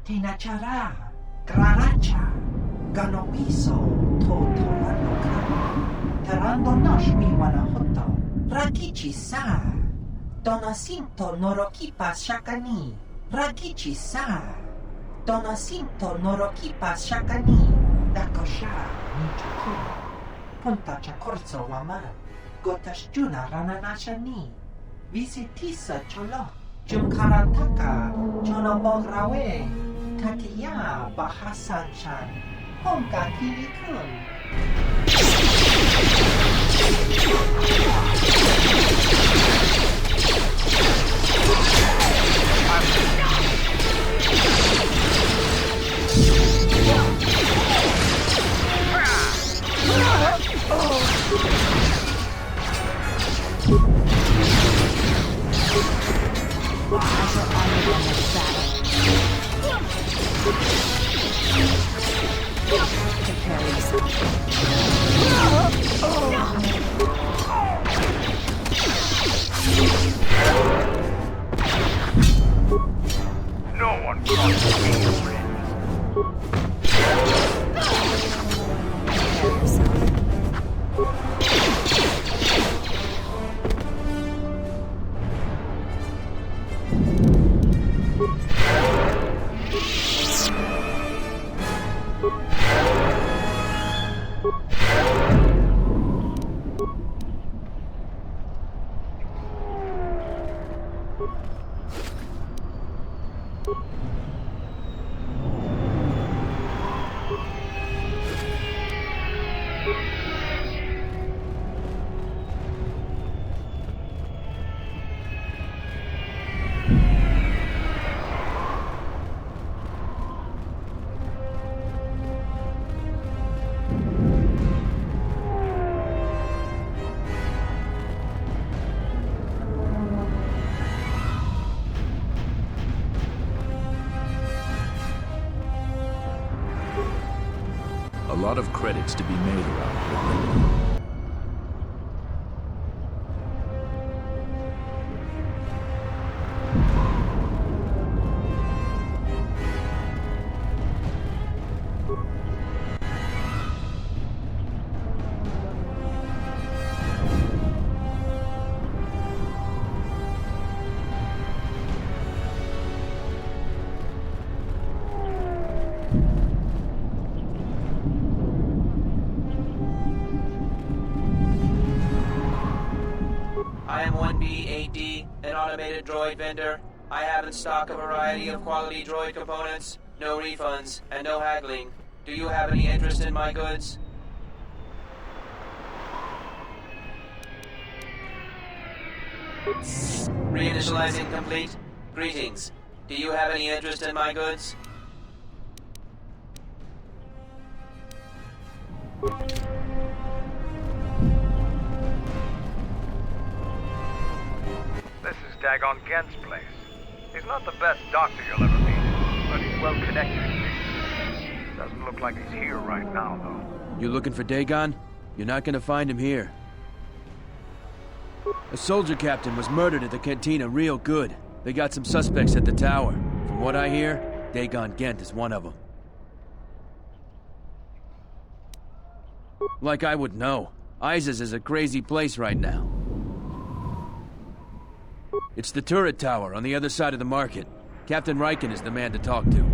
Tinacara, Graracha, Ganopiso, Totoranoka, Terando Noshmi Wanahoto, Rakichi Sa, Donasinto Norokipa Shakani, Rakichi Sa, Donasinto Norokipa Shakani, Dakosha, Nichaku, Punta Chakorso Waman, Gotashjuna Rananashani, Visitisa Cholo, Jumkarataka, Chonobograwe, Takiya Bahasan-chan, Honka Kiri-kun. No one crosses me, friend. A lot of credits to be made around here. I am 1B8D, an automated droid vendor. I have in stock a variety of quality droid components, no refunds, and no haggling. Do you have any interest in my goods? Reinitializing complete. Greetings. Do you have any interest in my goods? This is Dagon Gent's place. He's not the best doctor you'll ever meet, but he's well connected in business. Doesn't look like he's here right now, though. You looking for Dagon? You're not gonna find him here. A soldier captain was murdered at the cantina real good. They got some suspects at the tower. From what I hear, Dagon Gent is one of them. Like I would know. Isis is a crazy place right now. It's the turret tower on the other side of the market. Captain Riken is the man to talk to.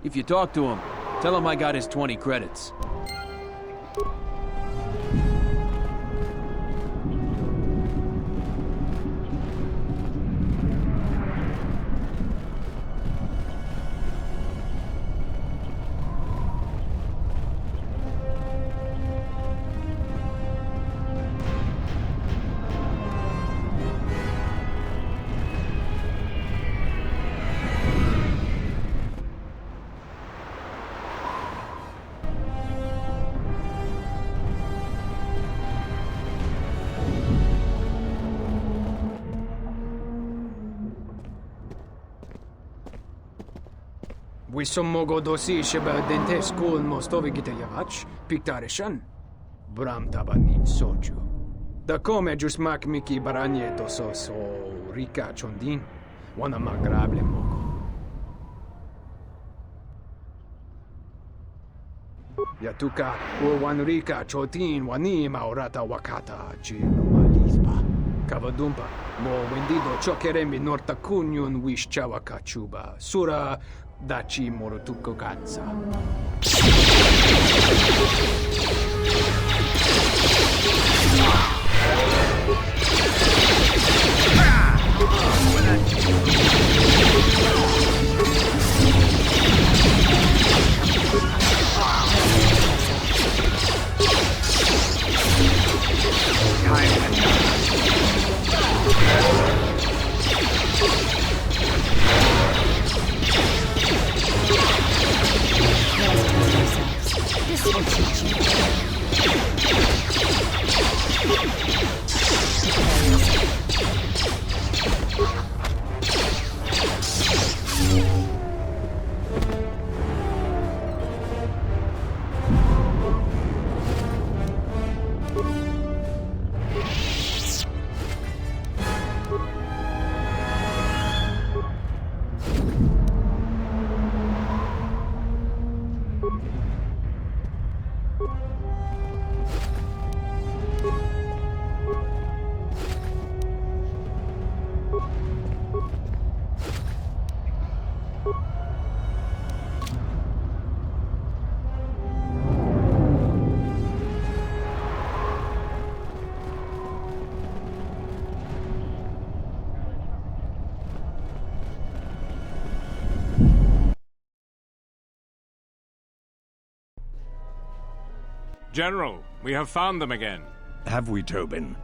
If you talk to him, tell him I got his 20 credits. Wisommogo dosi sheba dentes kul mostovi gitayavach, piktarishan. Bram tabanin soju. Da come jusmak miki baranye doso so rika chondin, wana magrable mogo. Yatuka wanrika chotin wani maurata wakata chino malispa. Kavadumpa mo wendido chokeremi norta kunyun wish chawakachuba sura dachi morotuko ganza. This will teach General, we have found them again. Have we, Tobin?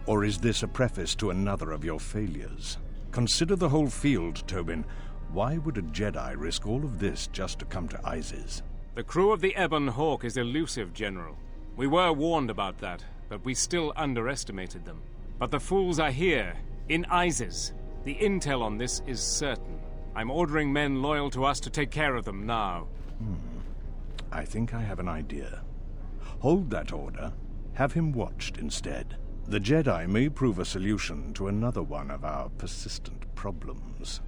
Or is this a preface to another of your failures? Consider the whole field, Tobin. Why would a Jedi risk all of this just to come to Isis? The crew of the Ebon Hawk is elusive, General. We were warned about that, but we still underestimated them. But the fools are here, in Isis. The intel on this is certain. I'm ordering men loyal to us to take care of them now. I think I have an idea. Hold that order. Have him watched instead. The Jedi may prove a solution to another one of our persistent problems.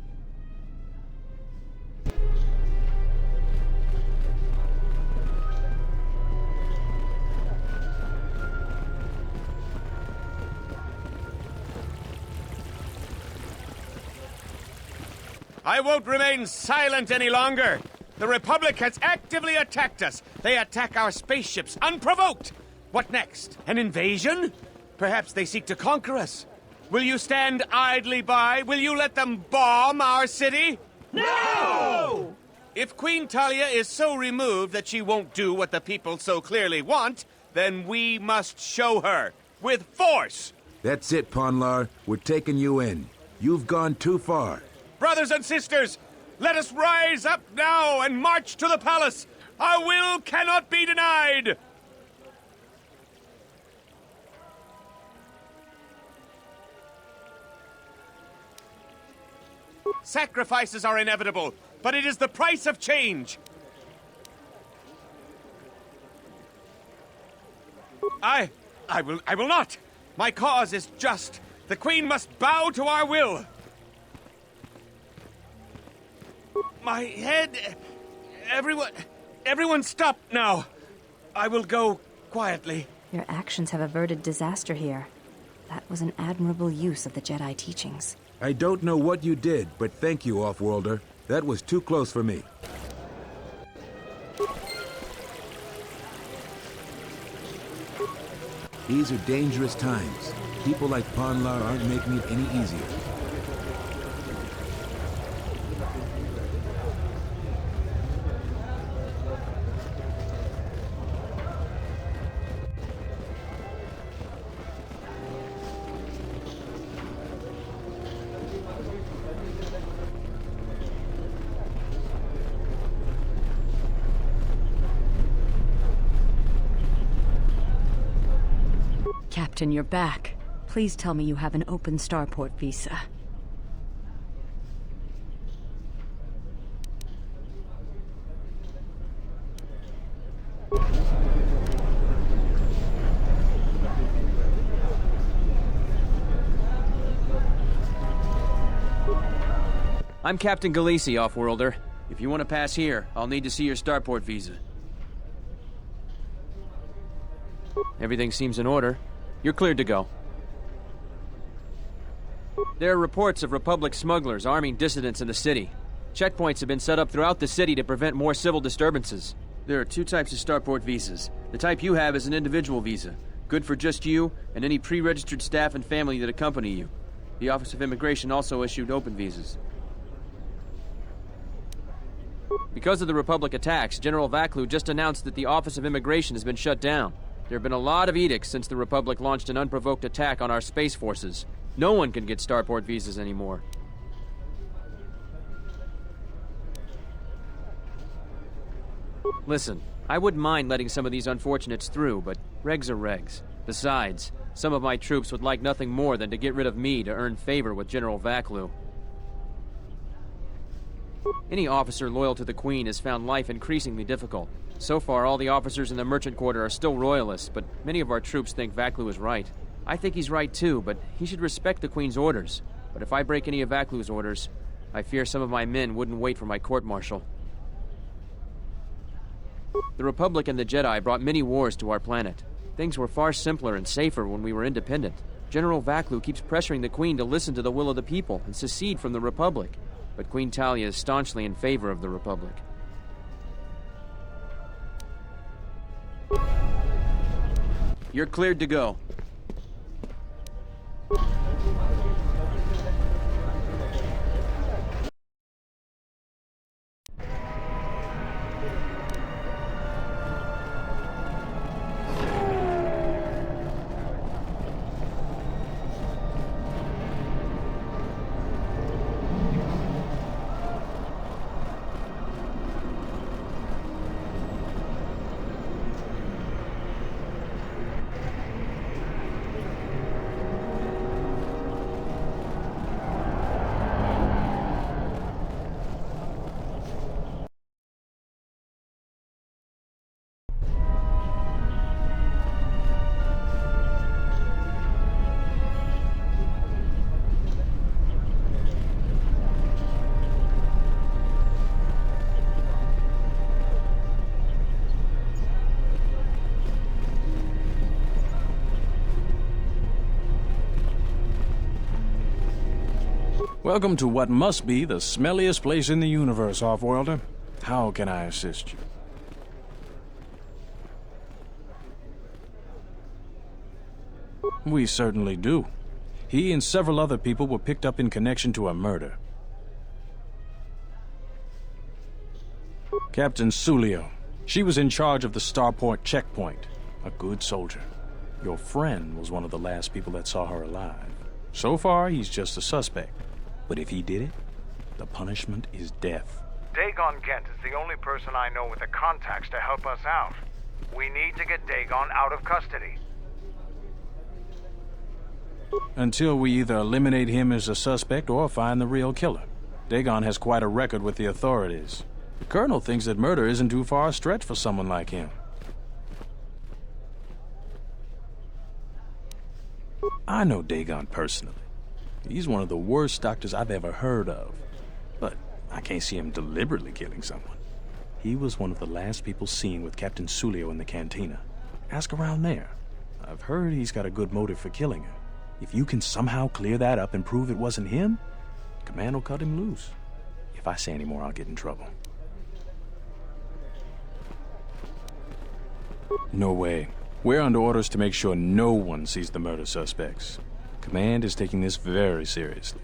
I won't remain silent any longer. The Republic has actively attacked us. They attack our spaceships unprovoked. What next? An invasion? Perhaps they seek to conquer us. Will you stand idly by? Will you let them bomb our city? No! If Queen Talia is so removed that she won't do what the people so clearly want, then we must show her. With force! That's it, Ponlar. We're taking you in. You've gone too far. Brothers and sisters, let us rise up now and march to the palace. Our will cannot be denied. Sacrifices are inevitable, but it is the price of change. I will not. My cause is just. The Queen must bow to our will. My head... Everyone stop now. I will go quietly. Your actions have averted disaster here. That was an admirable use of the Jedi teachings. I don't know what you did, but thank you, Offworlder. That was too close for me. These are dangerous times. People like Ponlar aren't making it any easier. Captain, you're back. Please tell me you have an open starport visa. I'm Captain Galisi, Offworlder. If you want to pass here, I'll need to see your starport visa. Everything seems in order. You're cleared to go. There are reports of Republic smugglers arming dissidents in the city. Checkpoints have been set up throughout the city to prevent more civil disturbances. There are 2 types of starport visas. The type you have is an individual visa, good for just you and any pre-registered staff and family that accompany you. The Office of Immigration also issued open visas. Because of the Republic attacks, General Vaklu just announced that the Office of Immigration has been shut down. There have been a lot of edicts since the Republic launched an unprovoked attack on our space forces. No one can get starport visas anymore. Listen, I wouldn't mind letting some of these unfortunates through, but regs are regs. Besides, some of my troops would like nothing more than to get rid of me to earn favor with General Vaklu. Any officer loyal to the Queen has found life increasingly difficult. So far, all the officers in the Merchant Quarter are still royalists, but many of our troops think Vaklu is right. I think he's right too, but he should respect the Queen's orders. But if I break any of Vaklu's orders, I fear some of my men wouldn't wait for my court-martial. The Republic and the Jedi brought many wars to our planet. Things were far simpler and safer when we were independent. General Vaklu keeps pressuring the Queen to listen to the will of the people and secede from the Republic. But Queen Talia is staunchly in favor of the Republic. You're cleared to go. Welcome to what must be the smelliest place in the universe, Offworlder. How can I assist you? We certainly do. He and several other people were picked up in connection to a murder. Captain Sulio. She was in charge of the Starport checkpoint. A good soldier. Your friend was one of the last people that saw her alive. So far, he's just a suspect. But if he did it, the punishment is death. Dagon Gent is the only person I know with the contacts to help us out. We need to get Dagon out of custody. Until we either eliminate him as a suspect or find the real killer. Dagon has quite a record with the authorities. The Colonel thinks that murder isn't too far a stretch for someone like him. I know Dagon personally. He's one of the worst doctors I've ever heard of. But I can't see him deliberately killing someone. He was one of the last people seen with Captain Sulio in the cantina. Ask around there. I've heard he's got a good motive for killing her. If you can somehow clear that up and prove it wasn't him, Command will cut him loose. If I say any more, I'll get in trouble. No way. We're under orders to make sure no one sees the murder suspects. Command is taking this very seriously.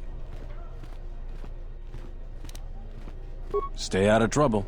Stay out of trouble.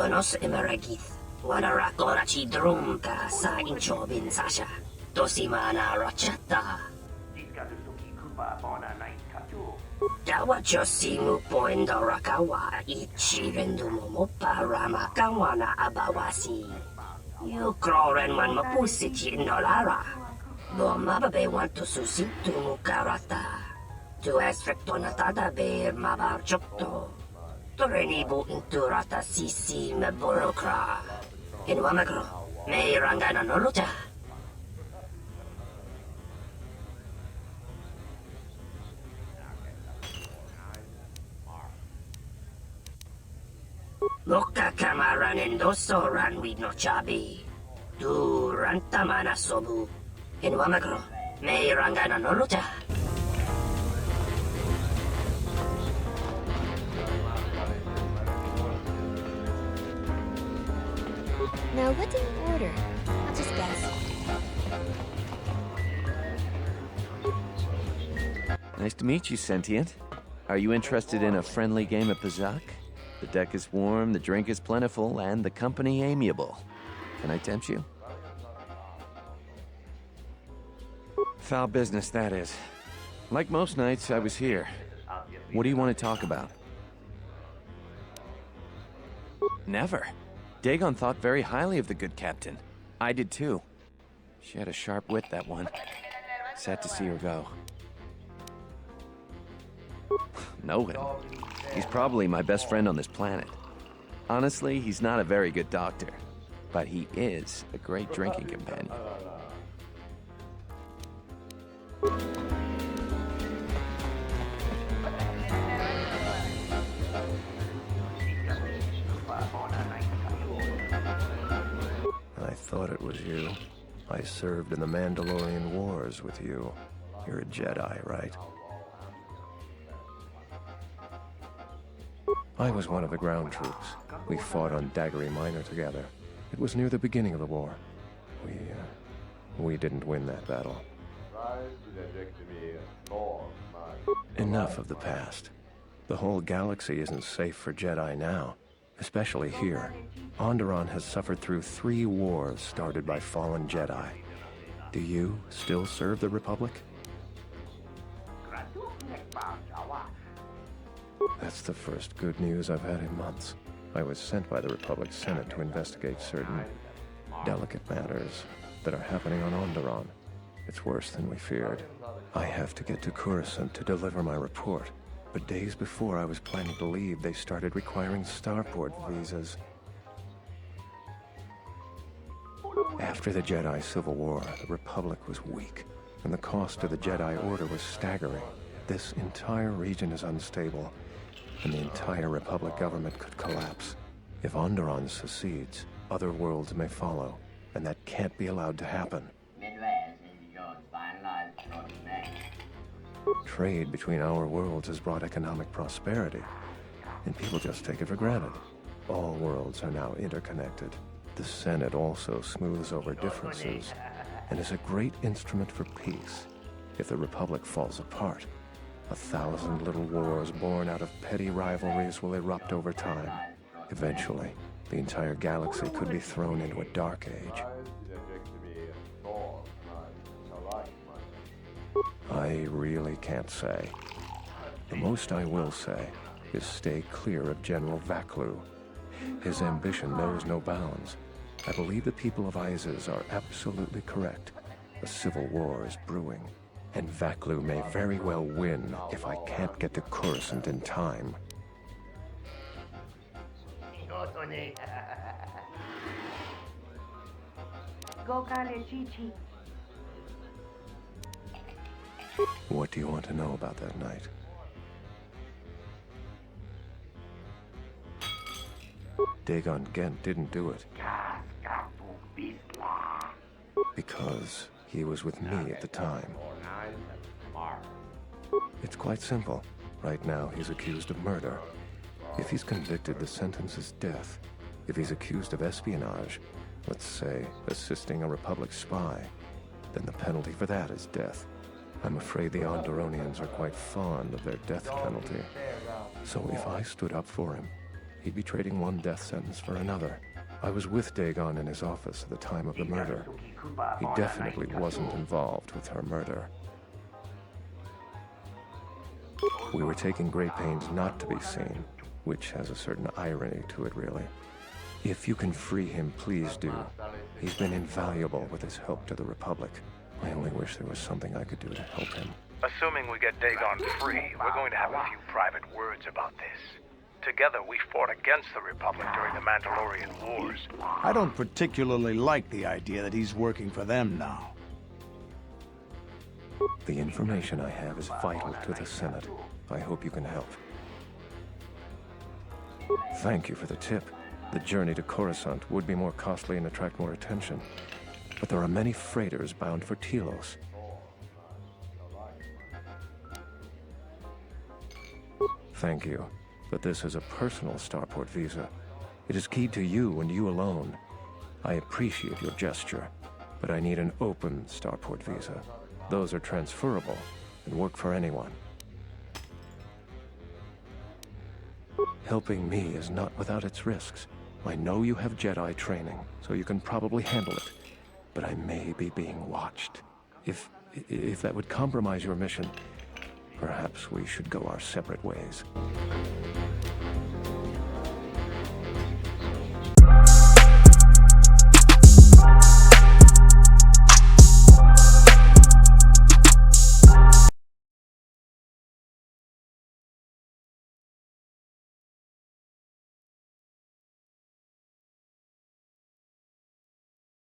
Donos emeragith. Wanara korachi drumka sa inchobin sasha. Dosimana rachata. Dawa josimu poendo rakawa ichirendumu mopa ramakawana abawasi. You kroren man mapusiti nolara. Mababe want to susitu mukarata. Tu esfrektonatada be mabarjokto. Torenibu inturata sisi meborokra. Inwamagro, me rangana noluta. Loka kamaran endoso ran with no chabi. Du rantamana sobu. Inwamagro, me rangana noluta. Now, what do you order? I'll just guess. Nice to meet you, Sentient. Are you interested in a friendly game of Pazak? The deck is warm, the drink is plentiful, and the company amiable. Can I tempt you? Foul business, that is. Like most nights, I was here. What do you want to talk about? Never. Dagon thought very highly of the good captain. I did too. She had a sharp wit, that one. Sad to see her go. Know him. He's probably my best friend on this planet. Honestly, he's not a very good doctor, but he is a great drinking companion. I thought it was you. I served in the Mandalorian Wars with you. You're a Jedi, right? I was one of the ground troops. We fought on Daggery Minor together. It was near the beginning of the war. We didn't win that battle. Enough of the past. The whole galaxy isn't safe for Jedi now, especially here. Onderon has suffered through 3 wars started by fallen Jedi. Do you still serve the Republic? That's the first good news I've had in months. I was sent by the Republic Senate to investigate certain delicate matters that are happening on Onderon. It's worse than we feared. I have to get to Coruscant to deliver my report, but days before I was planning to leave, they started requiring starport visas. After the Jedi Civil War, the Republic was weak, and the cost of the Jedi Order was staggering. This entire region is unstable, and the entire Republic government could collapse. If Onderon secedes, other worlds may follow, and that can't be allowed to happen. Trade between our worlds has brought economic prosperity, and people just take it for granted. All worlds are now interconnected. The Senate also smooths over differences, and is a great instrument for peace. If the Republic falls apart, 1,000 little wars born out of petty rivalries will erupt over time. Eventually, the entire galaxy could be thrown into a dark age. I really can't say. The most I will say is stay clear of General Vaklu. His ambition knows no bounds. I believe the people of Izes are absolutely correct. A civil war is brewing, and Vaklu may very well win if I can't get to Coruscant in time. What do you want to know about that night? Dagon Gent didn't do it. Because he was with me at the time. It's quite simple. Right now, he's accused of murder. If he's convicted, the sentence is death. If he's accused of espionage, let's say assisting a Republic spy, then the penalty for that is death. I'm afraid the Onderonians are quite fond of their death penalty. So if I stood up for him, he'd be trading one death sentence for another. I was with Dagon in his office at the time of the murder. He definitely wasn't involved with her murder. We were taking great pains not to be seen, which has a certain irony to it, really. If you can free him, please do. He's been invaluable with his help to the Republic. I only wish there was something I could do to help him. Assuming we get Dagon free, we're going to have a few private words about this. Together, we fought against the Republic during the Mandalorian Wars. I don't particularly like the idea that he's working for them now. The information I have is vital to the Senate. I hope you can help. Thank you for the tip. The journey to Coruscant would be more costly and attract more attention. But there are many freighters bound for Telos. Thank you. But this is a personal starport visa. It is keyed to you and you alone. I appreciate your gesture, but I need an open starport visa. Those are transferable and work for anyone. Helping me is not without its risks. I know you have Jedi training, so you can probably handle it. But I may be being watched. If that would compromise your mission, perhaps we should go our separate ways.